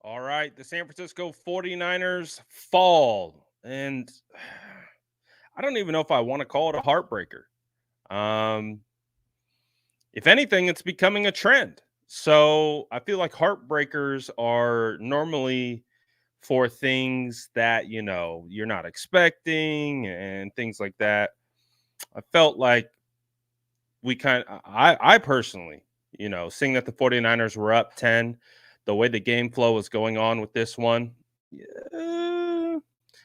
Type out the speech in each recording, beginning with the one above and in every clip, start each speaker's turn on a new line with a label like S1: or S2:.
S1: All right, the San Francisco 49ers fall. And I don't even know if I want to call it a heartbreaker. Um, if anything, it's becoming a trend. So I feel like heartbreakers are normally for things that, you're not expecting and things like that. I felt like I personally, seeing that the 49ers were up 10, the way the game flow was going on with this one, yeah,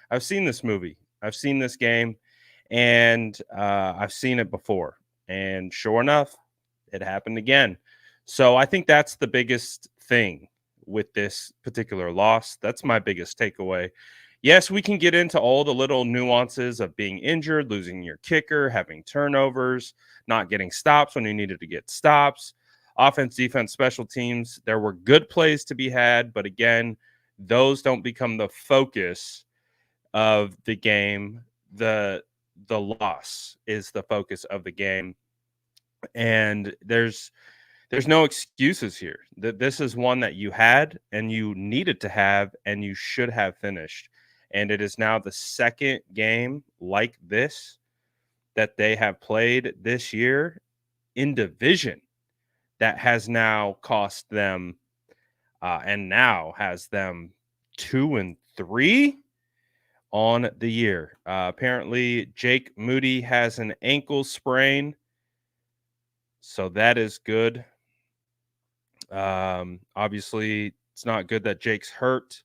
S1: I've seen this movie. I've seen this game, and I've seen it before. And sure enough, it happened again. So I think that's the biggest thing with this particular loss. That's my biggest takeaway. Yes, we can get into all the little nuances of being injured, losing your kicker, having turnovers, not getting stops when you needed to get stops. Offense, defense, special teams, there were good plays to be had, but again, those don't become the focus of the game. The loss is the focus of the game, and there's no excuses here. That this is one that you had and you needed to have and you should have finished. And it is now the second game like this that they have played this year in division that has now cost them and now has them 2-3 on the year. Apparently, Jake Moody has an ankle sprain, so that is good. Obviously, it's not good that Jake's hurt,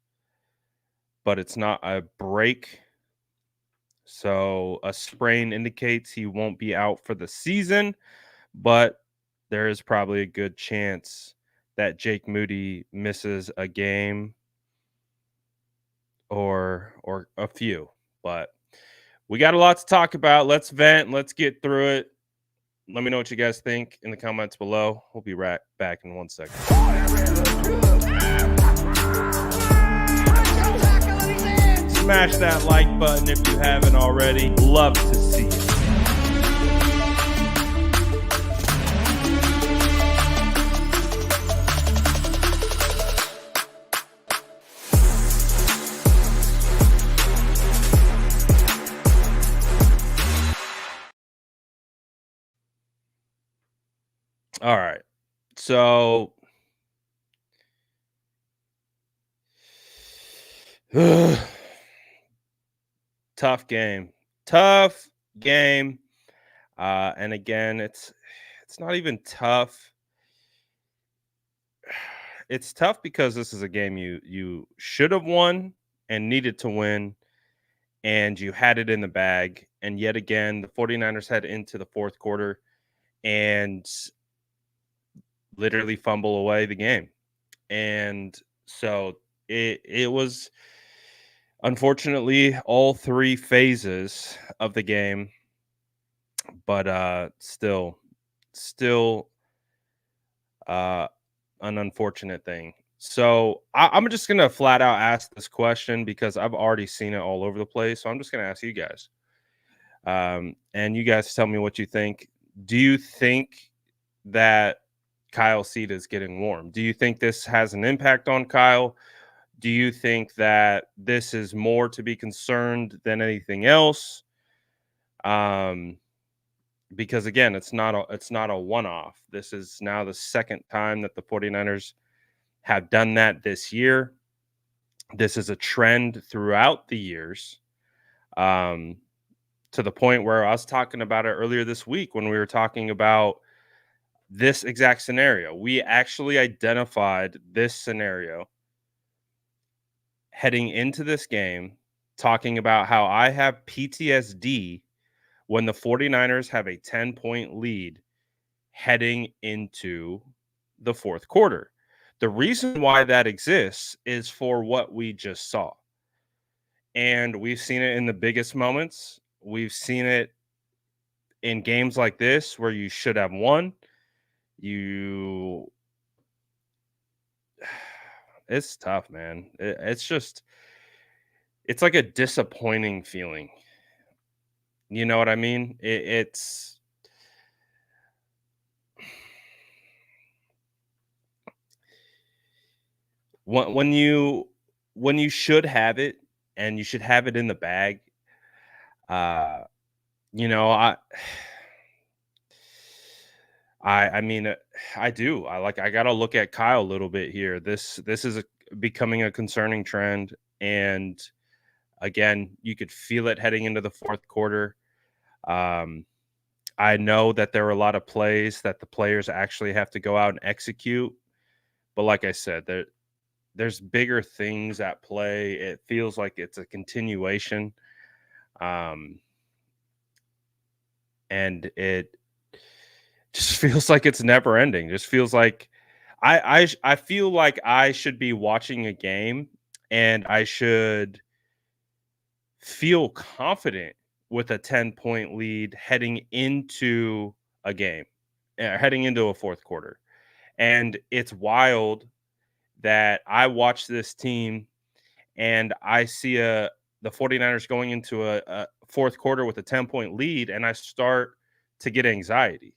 S1: but it's not a break. So a sprain indicates he won't be out for the season, but there is probably a good chance that Jake Moody misses a game or a few. But we got a lot to talk about. Let's vent. Let's get through it. Let me know what you guys think in the comments below. We'll be right back in 1 second. Smash that like button if you haven't already. Love to see it. All right. So tough game. Tough game. And again, it's not even tough. It's tough because this is a game you should have won and needed to win, and you had it in the bag. And yet again, the 49ers head into the fourth quarter and literally fumble away the game. And so it was unfortunately all three phases of the game, but still uh an unfortunate thing. So I'm just gonna flat out ask this question because I've already seen it all over the place. So I'm just gonna ask you guys. And you guys tell me what you think. Do you think that Kyle Seed is getting warm? Do you think this has an impact on Kyle? Do you think that this is more to be concerned than anything else? Um, because again, it's not a one-off. This is now the second time that the 49ers have done that this year. This is a trend throughout the years. Um, to the point where I was talking about it earlier this week when we were talking about this exact scenario. We actually identified this scenario heading into this game, talking about how I have PTSD when the 49ers have a 10-point lead heading into the fourth quarter. The reason why that exists is for what we just saw. And we've seen it in the biggest moments. We've seen it in games like this where you should have won. You It's tough, man. It's like a disappointing feeling. You know what I mean? when you should have it and you should have it in the bag, uh, you know, I mean, I do. I gotta look at Kyle a little bit here. This is becoming a concerning trend, and again, you could feel it heading into the fourth quarter. Um, I know that there are a lot of plays that the players actually have to go out and execute, but like I said, there's bigger things at play. It feels like it's a continuation, um, and it just feels like it's never ending. Just feels like I feel like I should be watching a game and I should feel confident with a 10-point lead heading into a game, heading into a fourth quarter. And it's wild that I watch this team and I see the 49ers going into a fourth quarter with a 10-point lead and I start to get anxiety.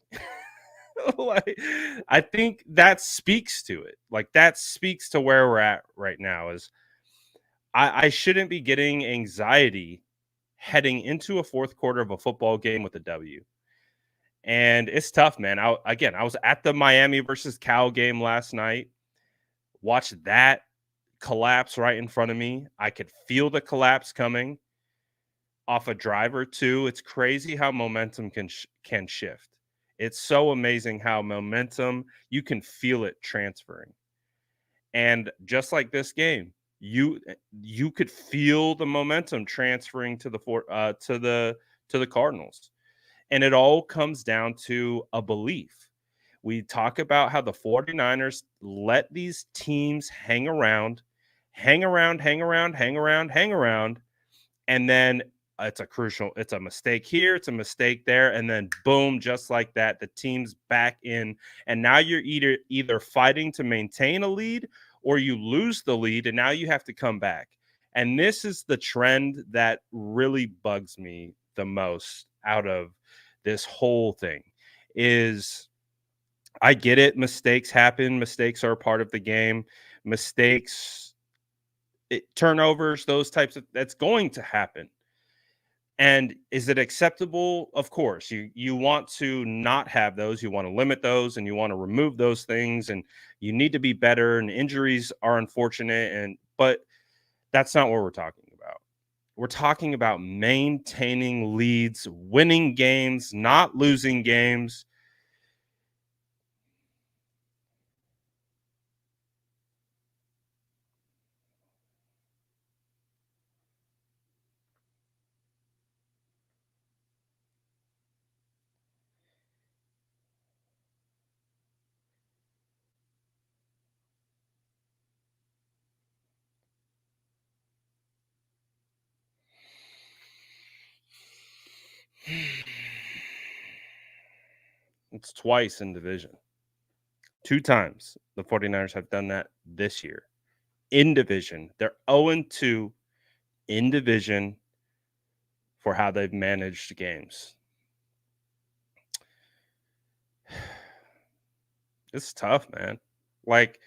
S1: Like, I think that speaks to it. Like, that speaks to where we're at right now is I shouldn't be getting anxiety heading into a fourth quarter of a football game with a W. And it's tough, man. I was at the Miami versus Cal game last night. Watched that collapse right in front of me. I could feel the collapse coming off a drive or two. It's crazy how momentum can shift. It's so amazing how momentum you can feel it transferring. And just like this game, you could feel the momentum transferring to the Cardinals. And it all comes down to a belief. We talk about how the 49ers let these teams hang around, hang around, hang around, hang around, hang around, and then it's a mistake here, it's a mistake there, and then boom, just like that, the team's back in, and now you're either fighting to maintain a lead or you lose the lead, and now you have to come back. And this is the trend that really bugs me the most out of this whole thing is I get it, mistakes happen, mistakes are a part of the game, mistakes, turnovers, those types of that's going to happen. And is it acceptable? Of course. You want to not have those. You want to limit those and you want to remove those things and you need to be better and injuries are unfortunate but that's not what we're talking about. We're talking about maintaining leads, winning games, not losing games. It's twice in division. Two times the 49ers have done that this year in division. They're 0-2 in division for how they've managed games. It's tough, man. Like,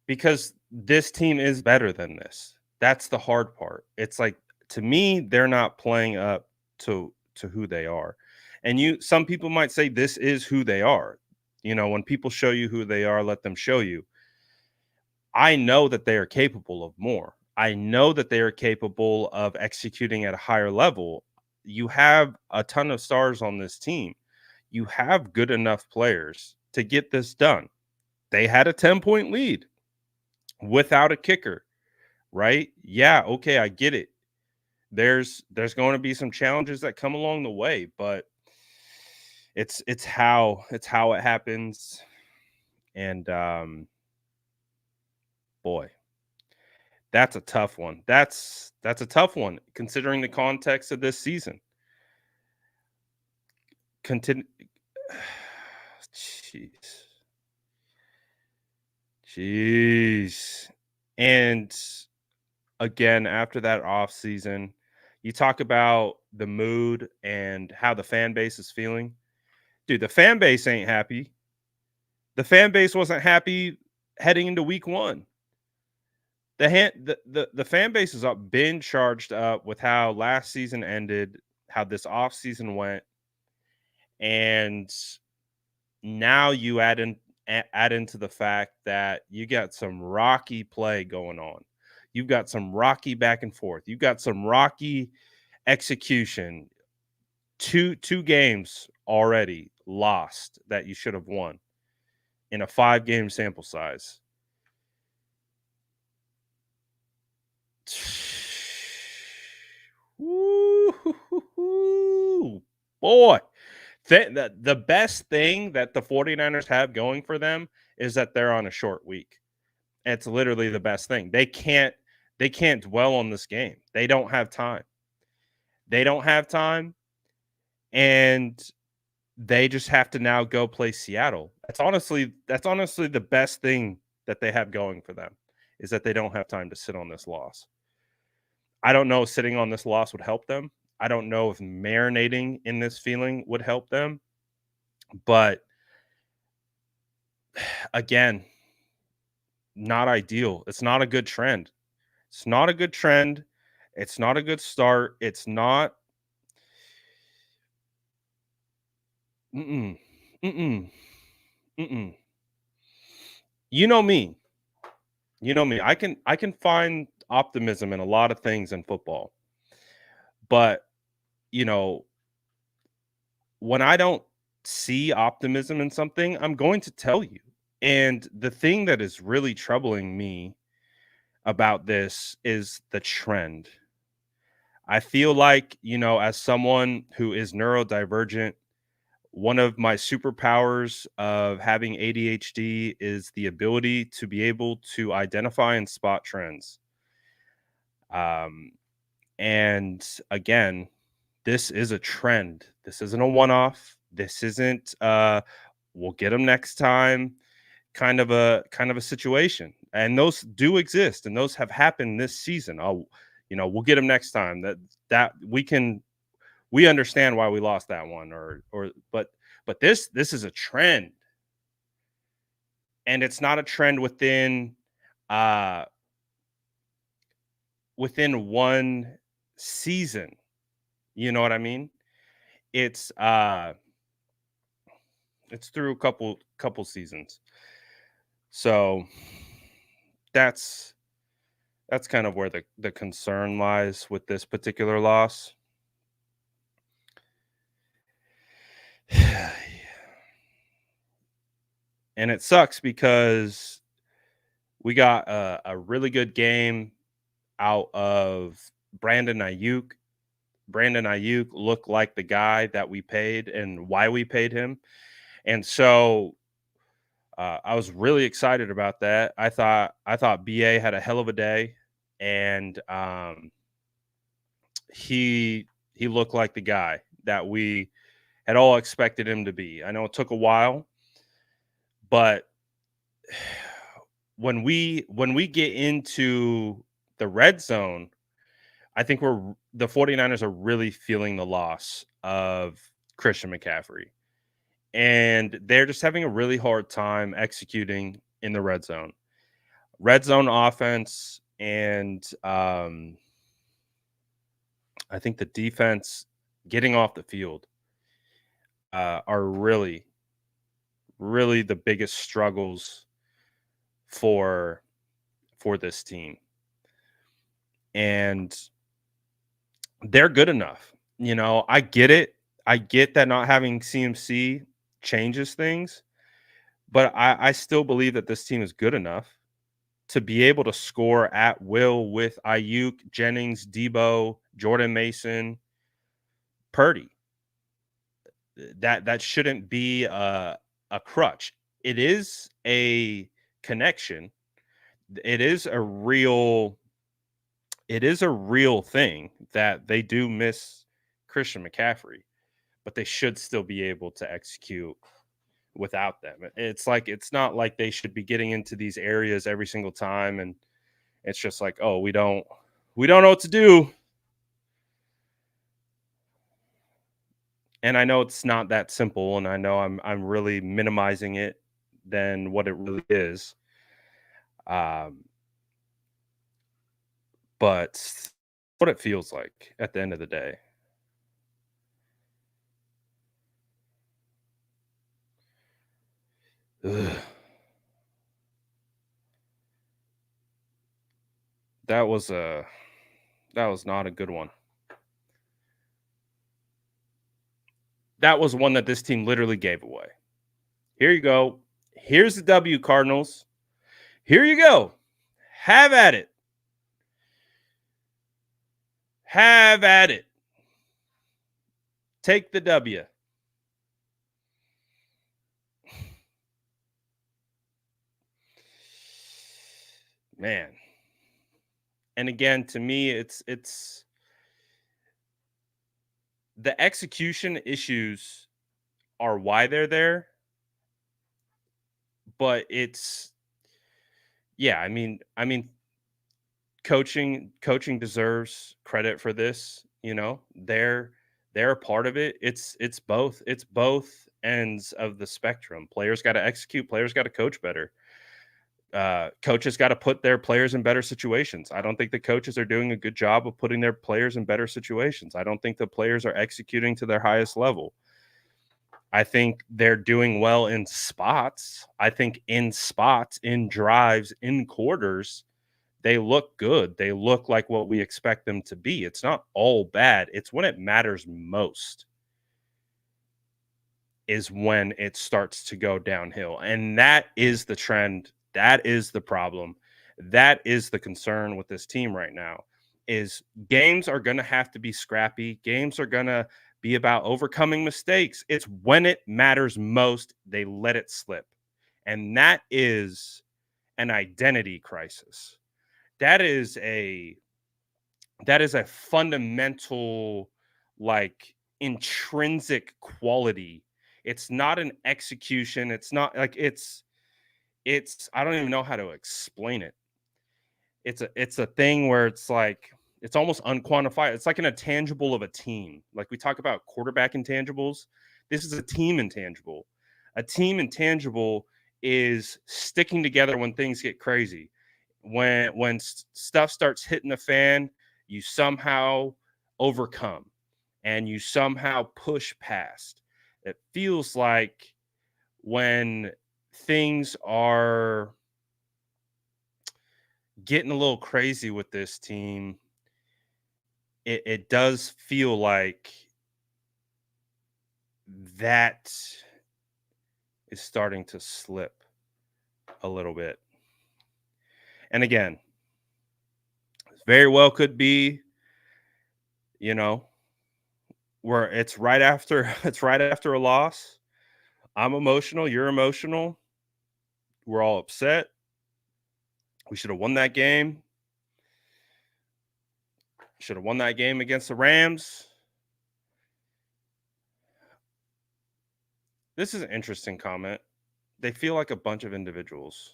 S1: because this team is better than this. That's the hard part. It's like to me, they're not playing up to who they are. And some people might say this is who they are. You know, when people show you who they are, let them show you. I know that they are capable of more. I know that they are capable of executing at a higher level. You have a ton of stars on this team. You have good enough players to get this done. They had a 10-point lead without a kicker, right? Yeah, okay, I get it. There's going to be some challenges that come along the way, but it's how it happens. And boy, that's a tough one. That's a tough one considering the context of this season. Continue. Jeez. Jeez. And again, after that off season, you talk about the mood and how the fan base is feeling. Dude, the fan base ain't happy. The fan base wasn't happy heading into week 1. the fan base is up, been charged up with how last season ended, how this off season went, and now you add into the fact that you got some rocky play going on. You've got some rocky back and forth. You've got some rocky execution. Two games already lost that you should have won in a 5-game sample size. Woo, boy. The best thing that the 49ers have going for them is that they're on a short week. It's literally the best thing. They can't dwell on this game. They don't have time. They don't have time, and they just have to now go play Seattle. That's honestly the best thing that they have going for them is that they don't have time to sit on this loss. I don't know if sitting on this loss would help them. I don't know if marinating in this feeling would help them. But again, not ideal. It's not a good trend. It's not a good trend. It's not a good start. It's not. Mm-mm, mm-mm, mm-mm. You know me. You know me. I can find optimism in a lot of things in football, but you know when I don't see optimism in something, I'm going to tell you. And the thing that is really troubling me about this is the trend. I feel like, as someone who is neurodivergent, one of my superpowers of having ADHD is the ability to be able to identify and spot trends. Um, and again, this is a trend. This isn't a one off. This isn't, we'll get them next time kind of a situation, and those do exist, and those have happened this season. We'll get them next time. That we understand why we lost that one, but this is a trend, and it's not a trend uh within one season. You know what I mean? It's it's through a couple seasons. So that's That's kind of where the concern lies with this particular loss. And it sucks because we got a really good game out of Brandon Ayuk. Brandon Ayuk looked like the guy that we paid and why we paid him. And so I was really excited about that. I thought BA had a hell of a day, and he looked like the guy that we had all expected him to be. I know it took a while, but when we get into the red zone, I think the 49ers are really feeling the loss of Christian McCaffrey. And they're just having a really hard time executing in the red zone. Red zone offense and I think the defense getting off the field are really, really the biggest struggles for for this team. And they're good enough. I get it. I get that not having CMC changes things, but I still believe that this team is good enough to be able to score at will with Ayuk, Jennings, Debo, Jordan Mason, Purdy. That shouldn't be a crutch. It is a connection. It is a real thing that they do miss Christian McCaffrey, but they should still be able to execute without them. It's not like they should be getting into these areas every single time, and it's just like, oh, we don't know what to do. And I know it's not that simple, and I know I'm really minimizing it than what it really is. Um, but what it feels like at the end of the day. Ugh. That was a that was not a good one. That was one that this team literally gave away. Here you go. Here's the W, Cardinals. Here you go. Have at it. Have at it. Take the W. Man. And again, to me, it's the execution issues are why they're there, but it's yeah, I mean coaching deserves credit for this, you know. They're a part of it. It's both. It's both ends of the spectrum. Players got to execute, players got to coach better. Coaches got to put their players in better situations. I don't think the coaches are doing a good job of putting their players in better situations. I don't think the players are executing to their highest level. I think they're doing well in spots. I think in spots, in drives, in quarters, they look good. They look like what we expect them to be. It's not all bad. It's when it matters most is when it starts to go downhill. And that is the trend. That is the problem. That is the concern with this team right now. Is games are going to have to be scrappy. Games are going to be about overcoming mistakes. It's when it matters most they let it slip. And that is an identity crisis. That is a fundamental, like, intrinsic quality. It's not an execution. It's not like it's I don't even know how to explain it. It's a thing where it's like it's almost unquantifiable. It's like an intangible of a team. Like we talk about quarterback intangibles. This is a team intangible. A team intangible is sticking together when things get crazy. When stuff starts hitting the fan, you somehow overcome and you somehow push past. It feels like when things are getting a little crazy with this team, it does feel like that is starting to slip a little bit. And again, very well could be, you know, where it's right after it's right after a loss. I'm emotional, you're emotional. We're all upset. We should have won that game. Should have won that game against the Rams. This is an interesting comment. They feel like a bunch of individuals.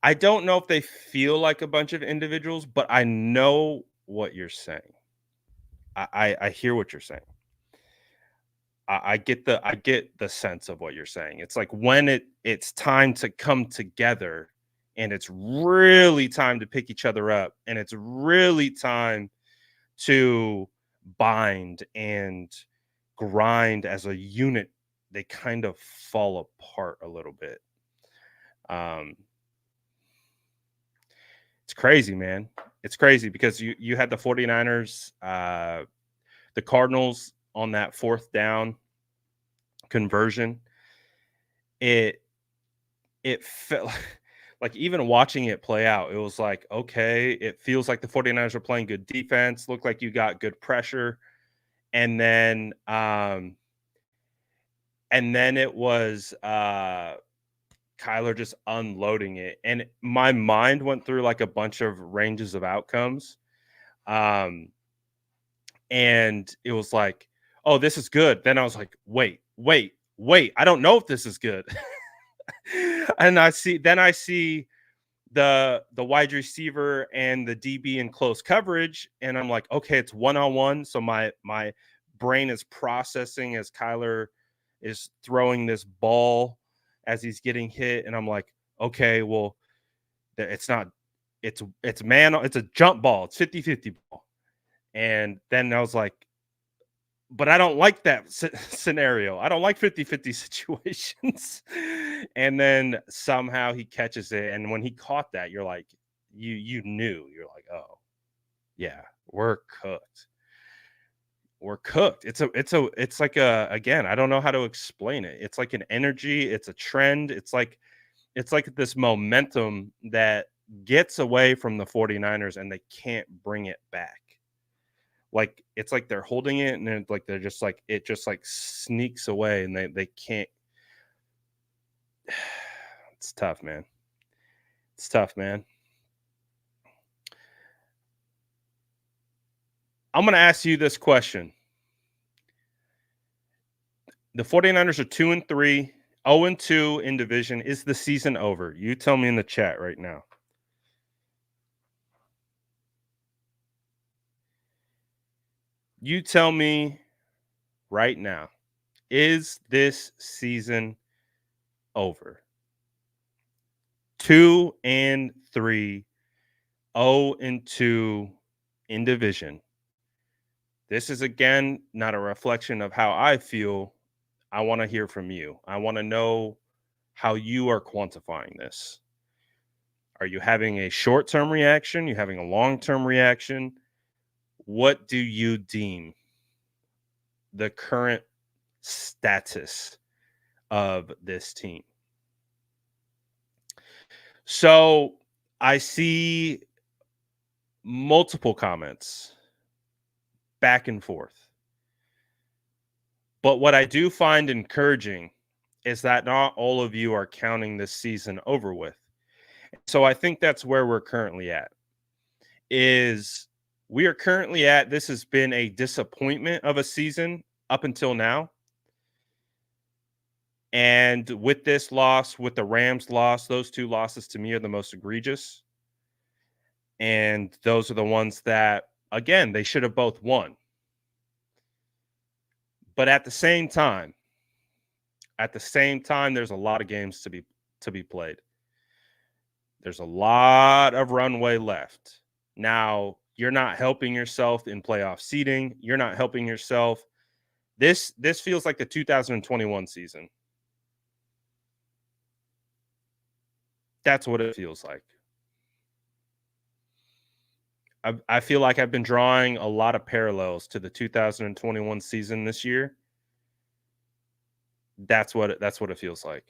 S1: I don't know if they feel like a bunch of individuals, but I know what you're saying. I hear what you're saying. I get the sense of what you're saying. It's like when it's time to come together and it's really time to pick each other up and it's really time to bind and grind as a unit, they kind of fall apart a little bit. Um, it's crazy, man. It's crazy because you had the 49ers, the Cardinals on that fourth down conversion. It it felt like even watching it play out, it was like, okay, it feels like the 49ers are playing good defense, look like you got good pressure. And then it was Kyler just unloading it. And my mind went through like a bunch of ranges of outcomes. Um, and it was like, oh, this is good. Then I was like, wait, I don't know if this is good. And I see the wide receiver and the DB in close coverage, and I'm like, okay, it's one-on-one. So my brain is processing as Kyler is throwing this ball as he's getting hit, and I'm like, okay, well, it's not, it's a jump ball, it's 50-50 ball. And then I was like, but I don't like that scenario. I don't like 50-50 situations. And then somehow he catches it. And when he caught that, you're like, you knew, you're like, oh, yeah, we're cooked. We're cooked. It's like again, I don't know how to explain it. It's like an energy, it's a trend. It's like this momentum that gets away from the 49ers and they can't bring it back. Like it's like they're holding it and then like they're just like it just like sneaks away and they can't. It's tough, man. It's tough, man. I'm going to ask you this question. The 49ers are 2-3, 0-2 in division. Is the season over? You tell me in the chat right now. You tell me right now. Is this season over? 2-3, 0-2 in division. This is again not a reflection of how I feel. I want to hear from you. I want to know how you are quantifying this. Are you having a short-term reaction? You having a long-term reaction? What do you deem the current status of this team? So I see multiple comments back and forth. But what I do find encouraging is that not all of you are counting this season over with. So I think that's where we're currently at. This has been a disappointment of a season up until now. And with this loss, with the Rams loss, those two losses to me are the most egregious. And those are the ones that, again, they should have both won. But at the same time, there's a lot of games to be played. There's a lot of runway left. Now, you're not helping yourself in playoff seeding. You're not helping yourself. This feels like the 2021 season. That's what it feels like. I feel like I've been drawing a lot of parallels to the 2021 season this year. That's what it feels like.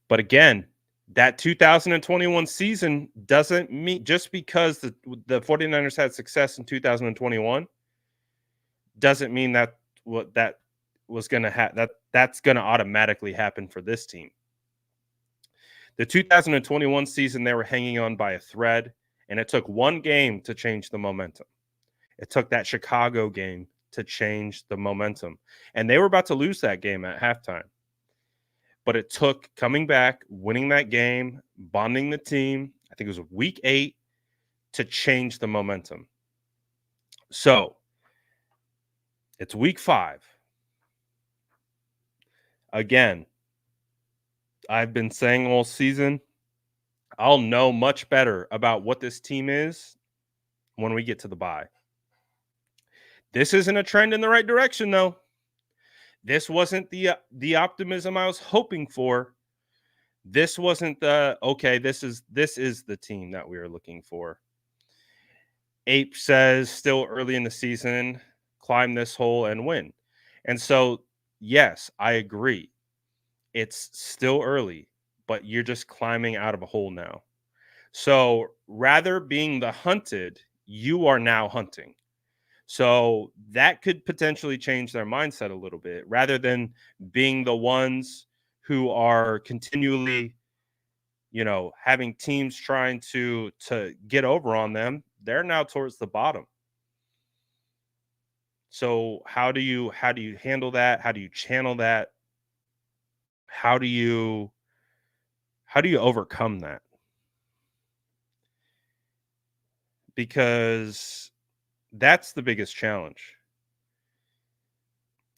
S1: But again, that 2021 season doesn't mean just because the 49ers had success in 2021 doesn't mean that what that was going to that's going to automatically happen for this team. The 2021 season, they were hanging on by a thread, and it took one game to change the momentum. It took that Chicago game to change the momentum, and they were about to lose that game at halftime. But it took coming back, winning that game, bonding the team. I think it was week 8 to change the momentum. So it's week 5. Again, I've been saying all season, I'll know much better about what this team is when we get to the bye. This isn't a trend in the right direction, though. This wasn't the optimism I was hoping for. This wasn't the okay. This is the team that we were looking for. Ape says still early in the season, climb this hole and win. And so, yes, I agree. It's still early, but you're just climbing out of a hole now. So rather being the hunted, you are now hunting. So that could potentially change their mindset a little bit rather than being the ones who are continually, having teams trying to get over on them. They're now towards the bottom. So how do you handle that? How do you channel that? How do you overcome that? Because that's the biggest challenge.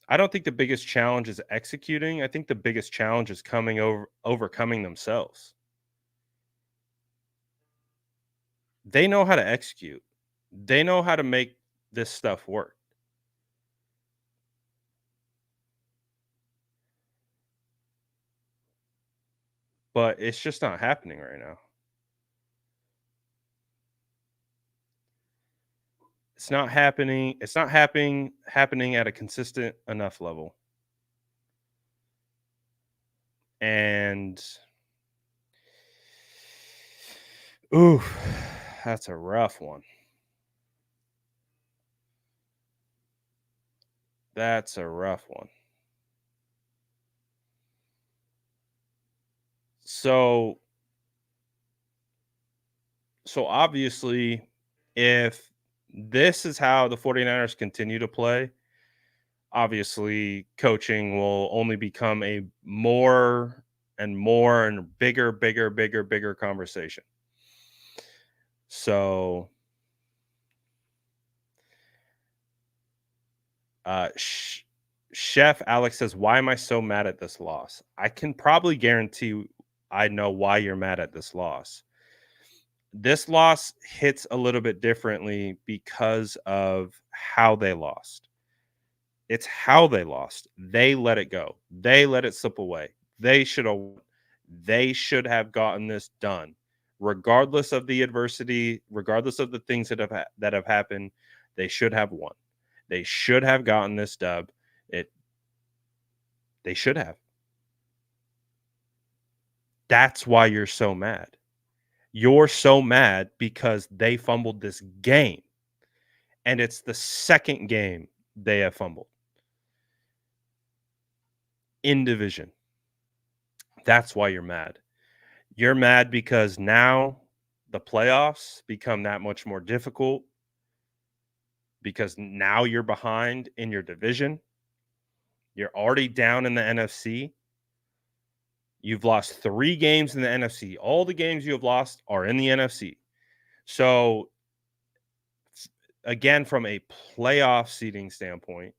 S1: I don't think the biggest challenge is executing. I think the biggest challenge is overcoming themselves. They know how to execute. They know how to make this stuff work, but it's just not happening right now. It's not happening at a consistent enough level. And ooh, that's a rough one. That's a rough one. So so obviously, if this is how the 49ers continue to play, obviously coaching will only become a more and more and bigger conversation. So Chef Alex says, "Why am I so mad at this loss?" I can probably guarantee I know why you're mad at this loss. This loss hits a little bit differently because of how they lost. It's how they lost. They let it go. They let it slip away. They should have gotten this done. Regardless of the adversity, regardless of the things that have happened, they should have won. They should have gotten this dub. It they should have. That's why you're so mad. You're so mad because they fumbled this game, and it's the second game they have fumbled in division. That's why you're mad. You're mad because now the playoffs become that much more difficult because now you're behind in your division. You're already down in the NFC. You've lost 3 games in the NFC. All the games you have lost are in the NFC. So, again, from a playoff seeding standpoint,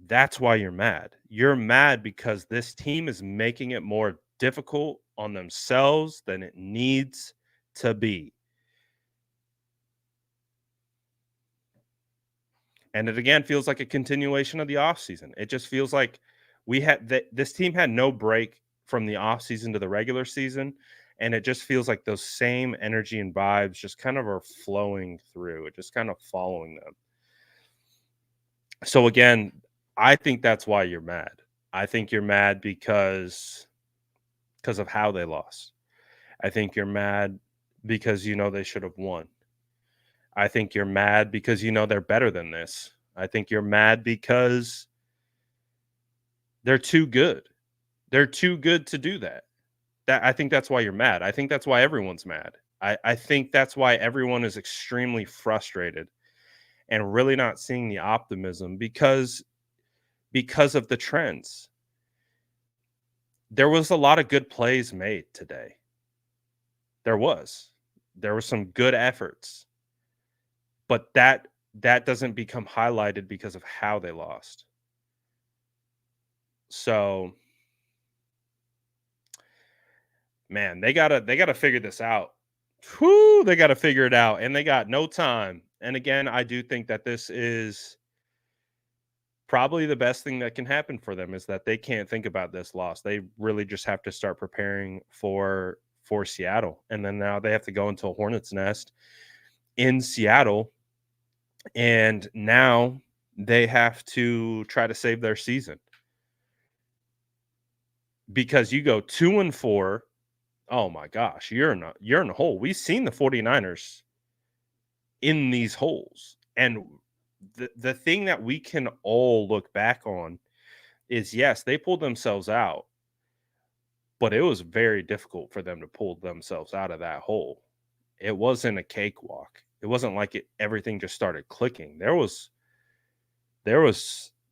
S1: that's why you're mad. You're mad because this team is making it more difficult on themselves than it needs to be. And it again feels like a continuation of the offseason. It just feels like this team had no break from the offseason to the regular season. And it just feels like those same energy and vibes just kind of are flowing through. It just kind of following them. So again, I think that's why you're mad. I think you're mad because of how they lost. I think you're mad because you know they should have won. I think you're mad because you know they're better than this. I think you're mad because they're too good. They're too good to do that. I think that's why you're mad. I think that's why everyone's mad. I think that's why everyone is extremely frustrated and really not seeing the optimism because of the trends. There was a lot of good plays made today. There was. There were some good efforts, but that doesn't become highlighted because of how they lost. So, man, they gotta figure this out. Whew, they gotta figure it out, and they got no time. And again, I do think that this is probably the best thing that can happen for them is that they can't think about this loss. They really just have to start preparing for Seattle, and then now they have to go into a hornet's nest in Seattle, and now they have to try to save their season because you go 2-4. Oh my gosh, you're in a hole. We've seen the 49ers in these holes. And the thing that we can all look back on is yes, they pulled themselves out, but it was very difficult for them to pull themselves out of that hole. It wasn't a cakewalk. It wasn't like everything just started clicking. There was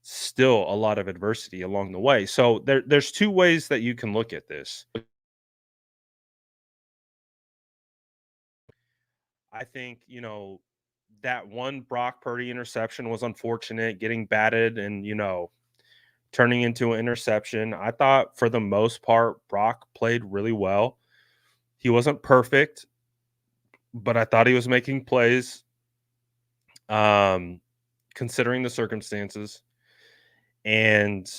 S1: still a lot of adversity along the way. So there's two ways that you can look at this. I think, that one Brock Purdy interception was unfortunate, getting batted and, turning into an interception. I thought for the most part, Brock played really well. He wasn't perfect. but I thought he was making plays, um, considering the circumstances. And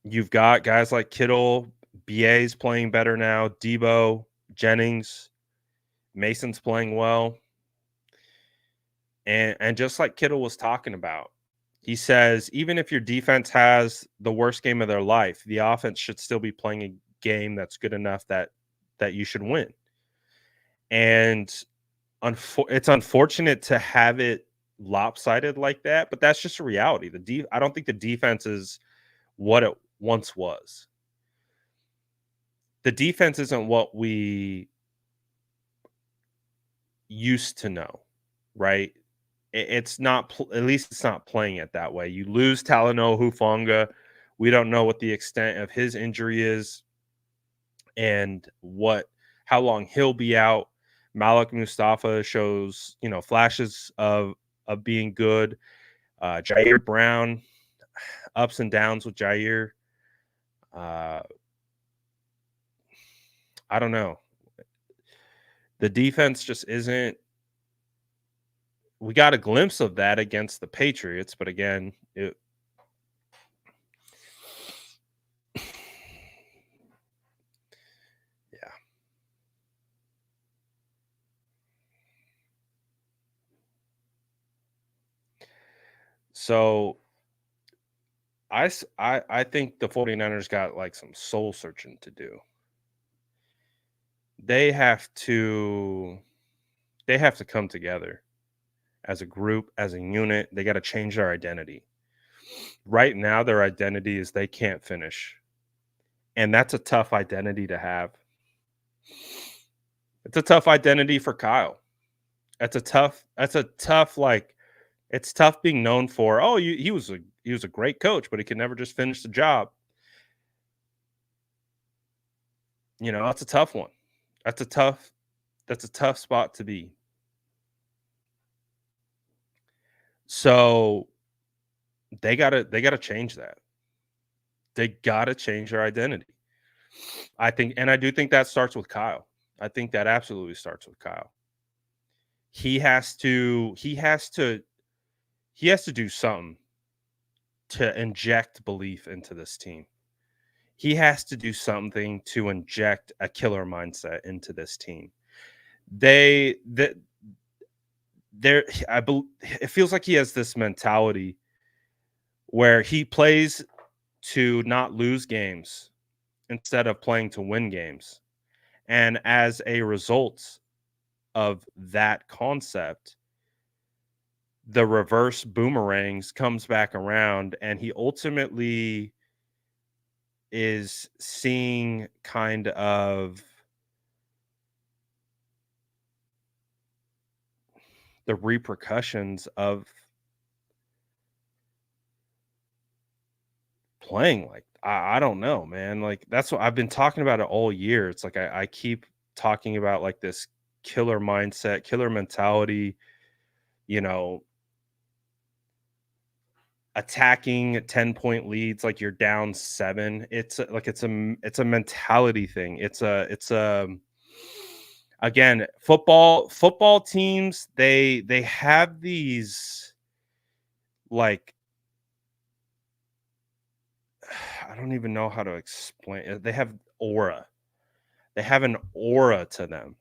S1: you've got guys like Kittle, BA's playing better now, Debo, Jennings, Mason's playing well. And just like Kittle was talking about, he says even if your defense has the worst game of their life, the offense should still be playing a game that's good enough that you should win. And it's unfortunate to have it lopsided like that, but that's just a reality. I don't think the defense is what it once was. The defense isn't what we used to know, right? It's not at least it's not playing it that way. You lose Talanoa Hufanga. We don't know what the extent of his injury is and how long he'll be out. Malik Mustafa shows, flashes of being good. Jair Brown, ups and downs with Jair. Uh, I don't know. The defense just isn't. We got a glimpse of that against the Patriots, but again, yeah. So I think the 49ers got like some soul searching to do. They have to they have to come together as a group, as a unit. They got to change their identity. Right now their identity is they can't finish. And that's a tough identity to have. It's a tough identity for Kyle. That's a tough like it's tough being known for, oh, he was a great coach, but he could never just finish the job. That's a tough one. That's a tough that's a tough spot to be. So they gotta change that. They gotta change their identity. I do think that starts with Kyle. I think that absolutely starts with Kyle. He has to do something to inject belief into this team. He has to do something to inject a killer mindset into this team. They that there I bel It feels like he has this mentality where he plays to not lose games instead of playing to win games. And as a result of that concept, the reverse boomerangs comes back around and he ultimately is seeing kind of the repercussions of playing like I don't know, man. Like that's what I've been talking about it all year. It's like I keep talking about like this killer mindset, killer mentality, you know, attacking 10-point leads like you're down 7. It's a mentality thing. It's a again, football teams, they have these like I don't even know how to explain it. They have aura. They have an aura to them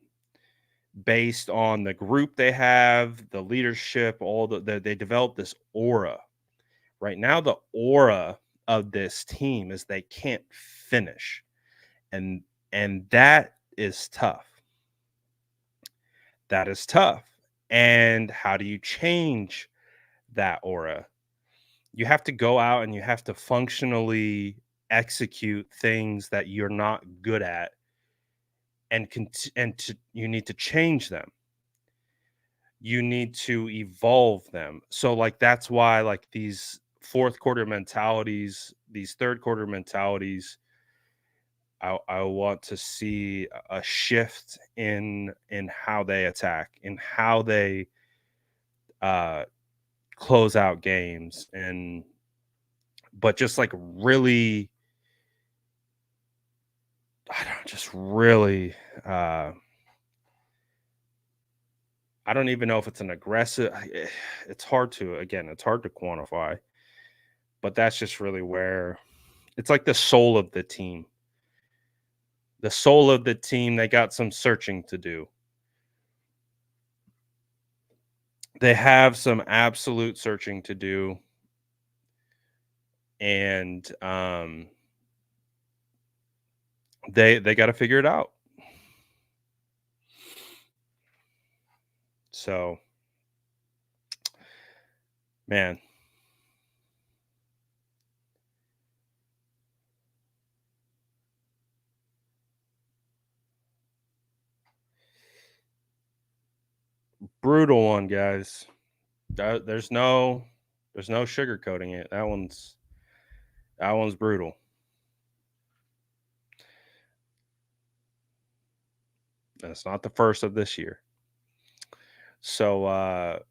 S1: based on the group they have, the leadership, they develop this aura. Right now, the aura of this team is they can't finish, and that is tough. That is tough. And how do you change that aura? You have to go out and you have to functionally execute things that you're not good at, you need to change them. You need to evolve them. So like that's why like these fourth quarter mentalities, these third quarter mentalities, I want to see a shift in how they attack, in how they uh close out games, and but just like really I don't know, just really I don't even know if it's an aggressive. It's hard to quantify, but that's just really where it's like the soul of the team. The soul of the team, they got some searching to do. They have some absolute searching to do, and they got to figure it out. So, man, brutal one, guys. There's no sugarcoating it. That one's brutal. And it's not the first of this year. So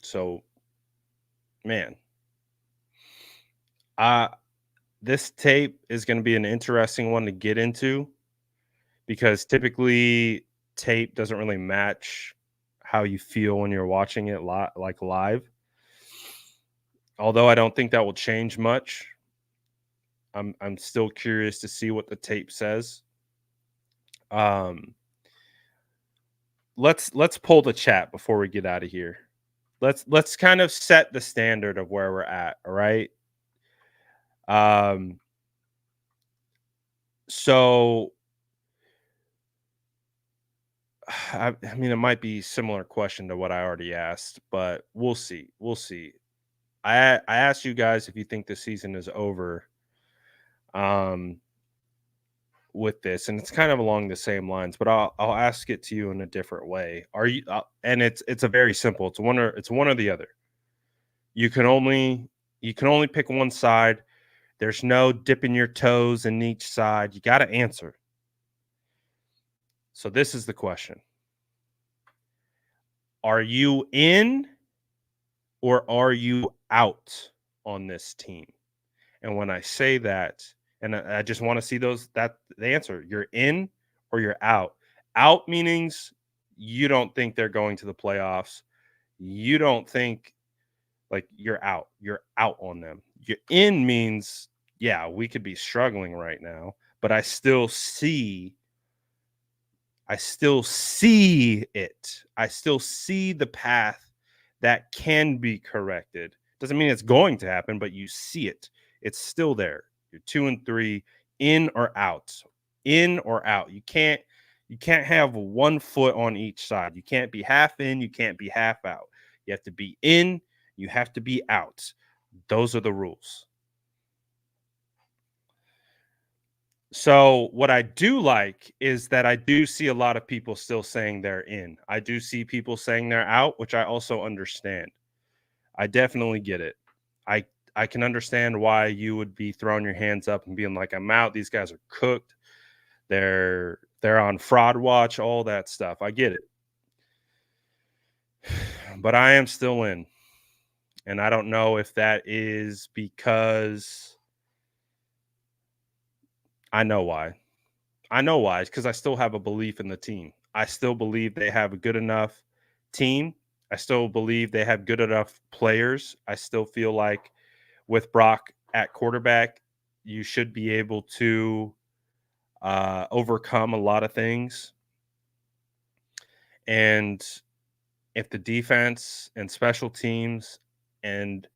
S1: so man, uh this tape is going to be an interesting one to get into because typically tape doesn't really match how you feel when you're watching it like live. Although I don't think that will change much. I'm still curious to see what the tape says. Um let's pull the chat before we get out of here. Let's kind of set the standard of where we're at, all right? Um so I mean it might be similar question to what I already asked, but we'll see. We'll see. I asked you guys if you think the season is over um with this, and it's kind of along the same lines, but I'll ask it to you in a different way. Are you and it's a very simple. It's one or the other. You can only you can only pick one side. There's no dipping your toes in each side. You got to answer. So this is the question. Are you in or are you out on this team? And when I say that, and I just want to see that the answer, you're in or you're out. Out meanings you don't think they're going to the playoffs. You don't think like you're out. You're out on them. You're in means, yeah, we could be struggling right now, but I still see it. I still see the path that can be corrected. Doesn't mean it's going to happen, but you see it. It's still there. You're 2 and 3, in or out. In or out. You can't have one foot on each side. You can't be half in, you can't be half out. You have to be in, you have to be out. Those are the rules. So what I do like is that I do see a lot of people still saying they're in. I do see people saying they're out, which I also understand. I definitely get it. I I can understand why you would be throwing your hands up and being like, "I'm out. These guys are cooked. They're on fraud watch, all that stuff." I get it. But I am still in. And I don't know if that is because I know why. I know why. It's because I still have a belief in the team. I still believe they have a good enough team. I still believe they have good enough players. I still feel like with Brock at quarterback, you should be able to overcome a lot of things. And if the defense and special teams and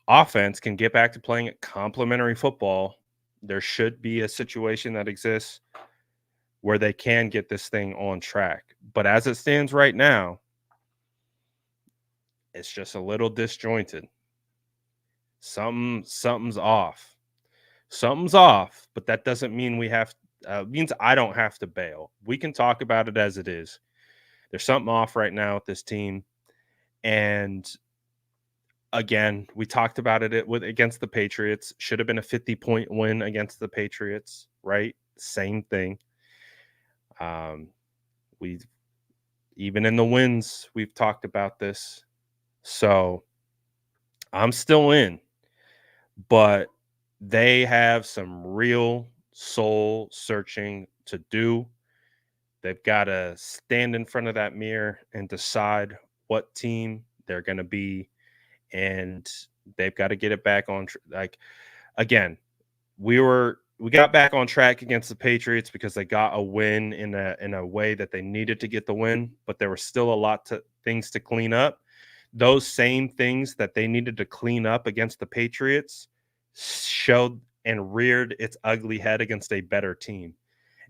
S1: offense can get back to playing complementary football, there should be a situation that exists where they can get this thing on track. But as it stands right now, it's just a little disjointed. Something's off. Something's off, but that doesn't mean means I don't have to bail. We can talk about it as it is. There's something off right now with this team, and again, we talked about it with against the Patriots. Should have been a 50-point win against the Patriots, right? Same thing. Um, we even in the wins, we've talked about this. So I'm still in, but they have some real soul searching to do. They've got to stand in front of that mirror and decide what team they're going to be, and they've got to get it back on like again. We got back on track against the Patriots because they got a win in a way that they needed to get the win, but there was still a lot to things to clean up. Those same things that they needed to clean up against the Patriots showed and reared its ugly head against a better team.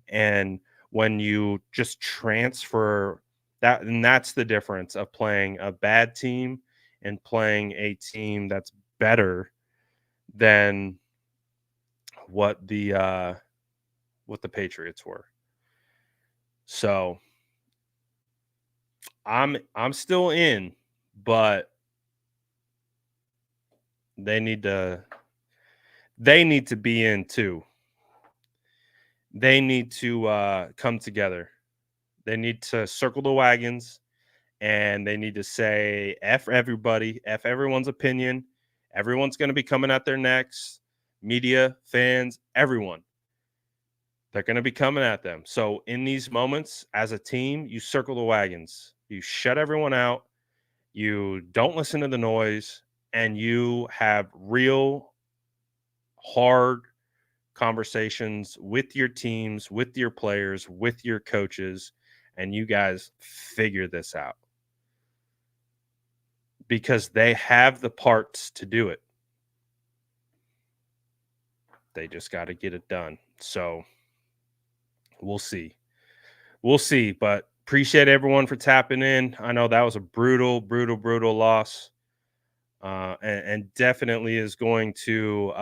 S1: And when you just transfer that, and that's the difference of playing a bad team and playing a team that's better than what the Patriots were. So I'm still in, but they need to be in too. They need to come together. They need to circle the wagons, and they need to say F everybody, F everyone's opinion. Everyone's going to be coming at their necks, media, fans, everyone. They're going to be coming at them. So in these moments, as a team, you circle the wagons. You shut everyone out. You don't listen to the noise, and you have real hard conversations with your teams, with your players, with your coaches, and you guys figure this out because they have the parts to do it. They just got to get it done. So we'll see. We'll see, but appreciate everyone for tapping in. I know that was a brutal, brutal, brutal loss. And definitely is going to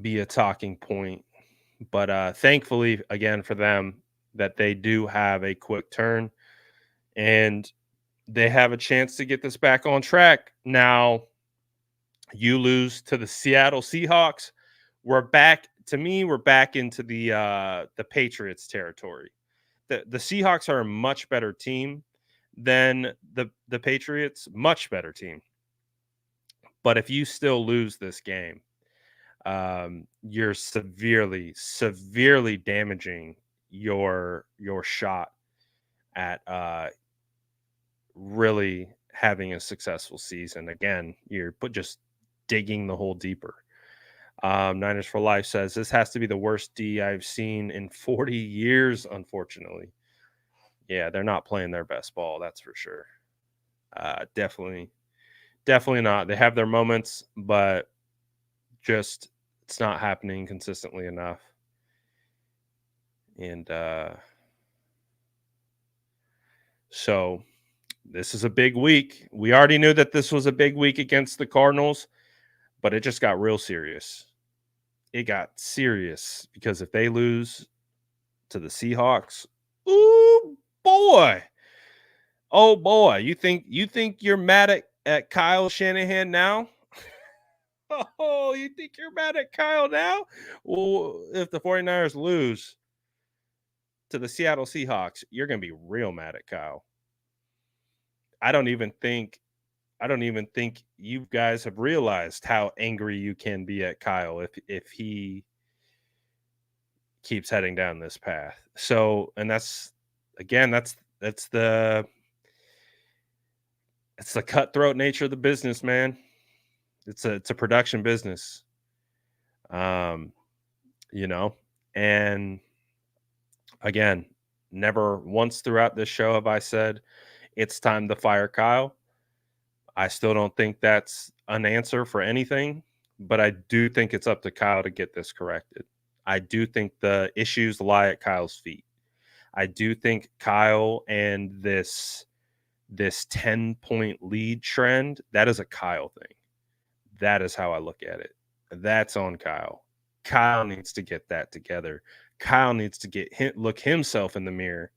S1: be a talking point. But thankfully, again, for them, that they do have a quick turn and they have a chance to get this back on track. Now, you lose to the Seattle Seahawks. We're back. To me, we're back into the Patriots territory. The Seahawks are a much better team than the Patriots, much better team. But if you still lose this game, you're severely damaging your shot at really having a successful season. Again, you're just digging the hole deeper. Niners for Life says this has to be the worst D I've seen in 40 years, unfortunately. Yeah, they're not playing their best ball, that's for sure. Definitely not. They have their moments, but just it's not happening consistently enough. And so this is a big week. We already knew that this was a big week against the Cardinals, but it just got real serious. It got serious because if they lose to the Seahawks, ooh boy. Oh boy, you think you're mad at Kyle Shanahan now? Oh, you think you're mad at Kyle now? Well, if the 49ers lose to the Seattle Seahawks, you're going to be real mad at Kyle. I don't even think you guys have realized how angry you can be at Kyle if he keeps heading down this path. So, and that's the cutthroat nature of the business, man. It's a production business. You know, and again, never once throughout this show have I said it's time to fire Kyle. I still don't think that's an answer for anything, but I do think it's up to Kyle to get this corrected. I do think the issues lie at Kyle's feet. I do think Kyle and this 10-point lead trend, that is a Kyle thing. That is how I look at it. That's on Kyle. Kyle needs to get that together. Kyle needs to look himself in the mirror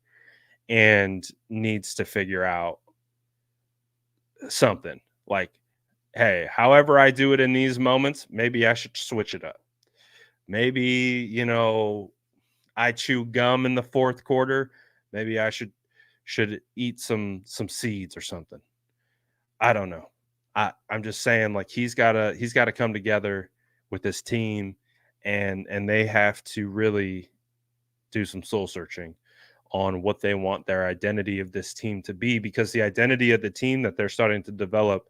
S1: and needs to figure out something like, hey, however I do it in these moments, maybe I should switch it up. Maybe, I chew gum in the fourth quarter. Maybe I should should eat some seeds or something. I don't know. I'm just saying, like, he's gotta come together with this team, and they have to really do some soul searching on what they want their identity of this team to be, because the identity of the team that they're starting to develop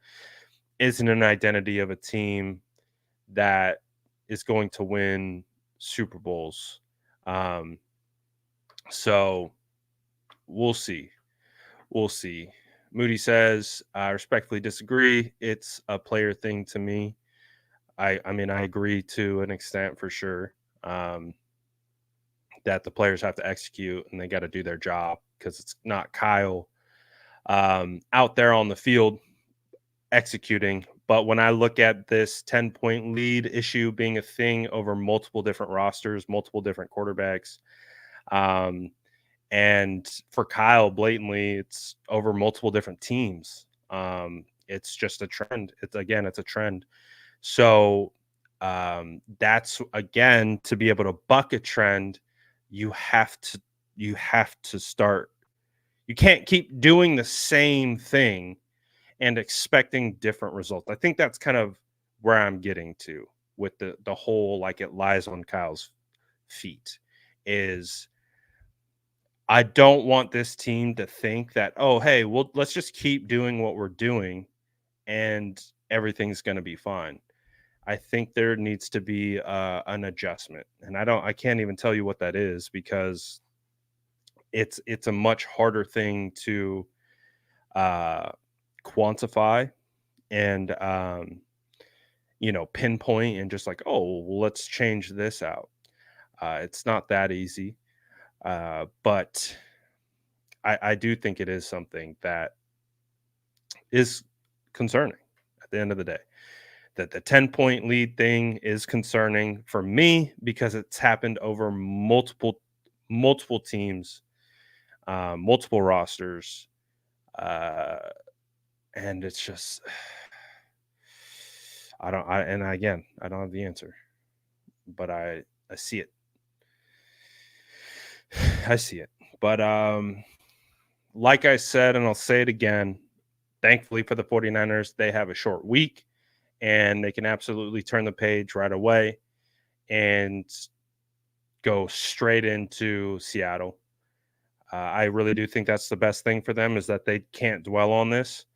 S1: isn't an identity of a team that is going to win Super Bowls. So we'll see. We'll see. Moody says, I respectfully disagree. It's a player thing to me. I mean, I agree to an extent for sure, that the players have to execute and they got to do their job, because it's not Kyle out there on the field executing. But when I look at this 10-point lead issue being a thing over multiple different rosters, multiple different quarterbacks, and for Kyle, blatantly, it's over multiple different teams. It's just a trend. It's a trend. So that's, again, to be able to buck a trend, you have to start. You can't keep doing the same thing and expecting different results. I think that's kind of where I'm getting to with the whole, like, it lies on Kyle's feet, is I don't want this team to think that, oh, hey, well, let's just keep doing what we're doing and everything's going to be fine. I think there needs to be an adjustment, and I can't even tell you what that is, because it's a much harder thing to quantify and pinpoint and just like, oh, well, let's change this out. It's not that easy, but I do think it is something that is concerning at the end of the day. That the 10-point lead thing is concerning for me, because it's happened over multiple teams, multiple rosters, and it's just, I don't have the answer, but I see it. I see it. But like I said, and I'll say it again, thankfully for the 49ers, they have a short week and they can absolutely turn the page right away and go straight into Seattle. I really do think that's the best thing for them, is that they can't dwell on this.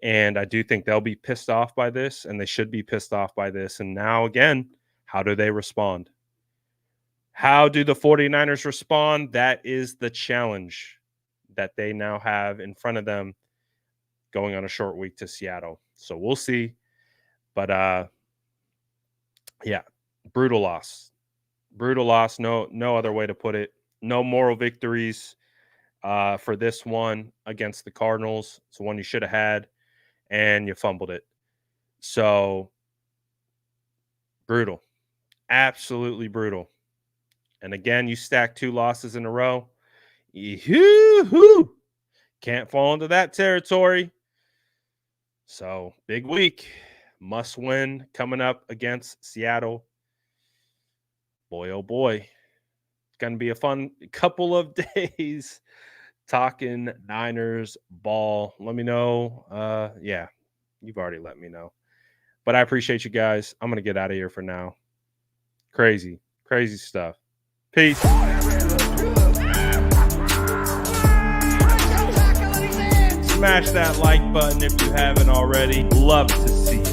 S1: And I do think they'll be pissed off by this, and they should be pissed off by this. And now, again, how do they respond? How do the 49ers respond? That is the challenge that they now have in front of them going on a short week to Seattle. So we'll see. But yeah, brutal loss. Brutal loss. No other way to put it. No moral victories for this one against the Cardinals. It's the one you should have had, and you fumbled it. So brutal. Absolutely brutal. And again, you stack 2 losses in a row. Yee-hoo-hoo. Can't fall into that territory. So big week. Must win coming up against Seattle. Boy, oh boy. It's going to be a fun couple of days talking Niners ball. Let me know. Yeah, you've already let me know. But I appreciate you guys. I'm going to get out of here for now. Crazy stuff. Peace. Smash that like button if you haven't already. Love to see